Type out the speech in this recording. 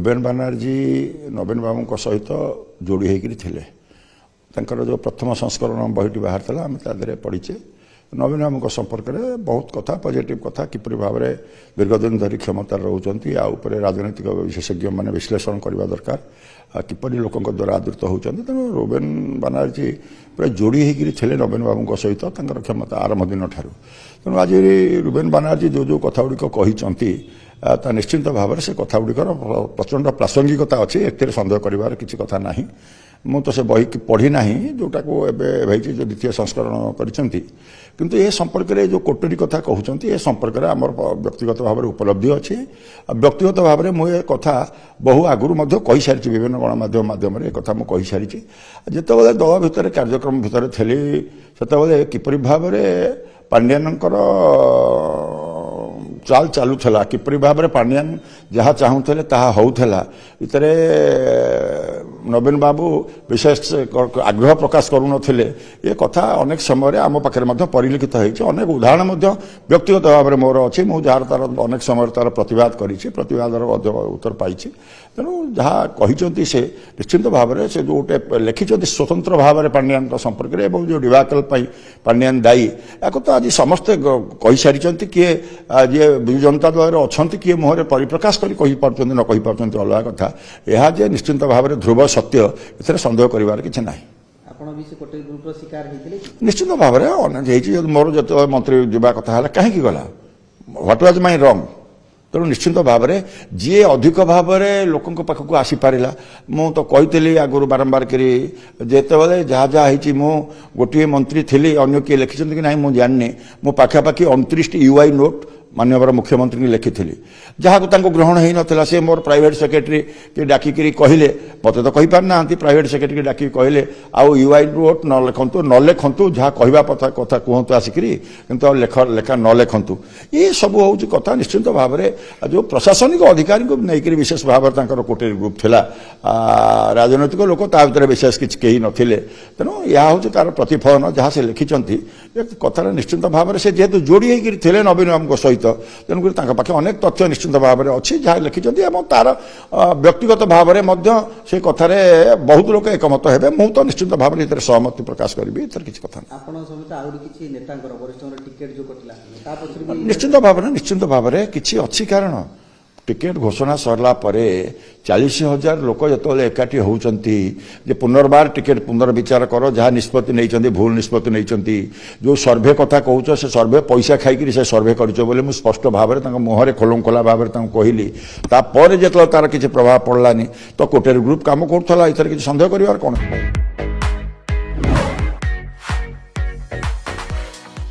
Ruben Banerjee नवीन बाबू सहित जोड़ी होकर जो प्रथम संस्करण बहीटी बाहर था आम तादे पढ़ीचे नवीन बाबू संपर्क में बहुत कथा पॉजिटिव कथा किपरि भाव में दीर्घ दिन धरी क्षमता रोचंती राजनीतिक विशेषज्ञ मैंने विश्लेषण करने दरकार किपरि लोक द्वारा आदृत होती तेणु रुबेन बानर्जी पूरा जोड़ी होकर नवीन बाबू सहित क्षमता आरंभ दिन ठार तेणु आज रुबेन बानर्जी जो जो कथा गुड़िक कहते निश्चिंत भाव में से कथा गुड़िकर प्रचंड प्रासंगिकता अच्छी एक सन्देह कर किसी कथा ना मु तो से बही पढ़ी ना जोटा को जो द्वितीय संस्करण किंतु ये संपर्क में जो कोटरी कथा कहते ये संपर्क में आम व्यक्तिगत भाव में उपलब्धि अच्छी व्यक्तिगत भाव में मुझे कथा बहु आगुरी कही सारी विभिन्न गणमाध्यम माध्यम कथा मुझे सारी जिते दल भितर कार्यक्रम भितर थी से किपरि भाव में पांड्यानकर चाल चलूला किपरि भाव में पांड्यान जहाँ चाहूले ताहा होउथला इतरे नवीन बाबू विशेष आग्रह प्रकाश करुनथिले ये कथा अनेक समय आम पाखे परिलिखित होती अनेक उदाहरण व्यक्तिगत भाव में मोर अच्छी मुझे तार अनेक समय तार प्रतिवाद प्रतिवादर उत्तर पाई तेणु जहाँ कहते से निश्चिंत भाव में से जो गोटे लिखिं स्वतंत्र भाव में पांड्यान संपर्क में जो डिबाकल पांड्यान दायी या तो आज समस्ते कही सारी किए जी विजु जनता दल अच्छा किए मुहर परिप्रकाश कर न कही पार्टी अलग कथा यह जे निश्चिंत भाव में ध्रुव सत्य ए सन्देह कर किसी ना निश्चिंत भाव में मोर जो मंत्री जा कथा कहीं गला व्हाट वाज माय रंग तेणु निश्चिंत भाव में जी अधिक भाव में लोकों पाखक आसीपारा मु तो कही आगुरी बारंबार करी जिते जहाँ जहाँ होती मु गोटे मंत्री थी अन्य किए लिखिं कि ना मुझे जानी मो पाखापाखि 29 यूआई नोट माननीय मुख्यमंत्री ने लिखी जहाँ को ग्रहण हो नाला सी मोर प्राइवेट सेक्रेटरी के डाकिक कहले मत तो कही पारना प्राइवेट सेक्रेटरी डाकिक कहले आउ यूआई नोट न लिखु जहाँ कहवा कथा कहतु आसिक कितु लेखा न लिखु ये सब हूँ कथा निश्चिंत भाव में जो प्रशासनिक अधिकारी को लेकर विशेष भाव में कोटेरी ग्रुप थिला राजनैतिक लोक भर विशेष किसी कही नथिले तेणु यह हूँ तार प्रतिफलन जहाँ से लिखिं कथार निश्चिंत भाव में से जेहेतु जोड़ी होकर नवीन बाबू सहित तेणुक पाखे अनेक तथ्य निश्चिंत भाव में अच्छी जहाँ लिखिं तार व्यक्तिगत भाव में से कथार बहुत लोग एकमत हे मुझे तो निश्चिंत भाव में सहमति प्रकाश करी किसी कथा निश्चिंत भाव में किसी अच्छी कारण टिकेट घोषणा सरला परे 40,000 लोक जो एकाठी होती पुनर्बार टिकेट पुनर्विचार कर जहाँ निष्पत्ति नहीं भूल निष्पत्ति नहीं जो सर्भे कथा कहूँ से सर्भे पैसा खाई से सर्भे कर स्पष्ट भाव में मुहर खोलमखोला भाव में कहली तापर जो तार किसी प्रभाव पड़लानी तो कोटेरी ग्रुप काम करूला इतने किसी सन्देह कर कौन।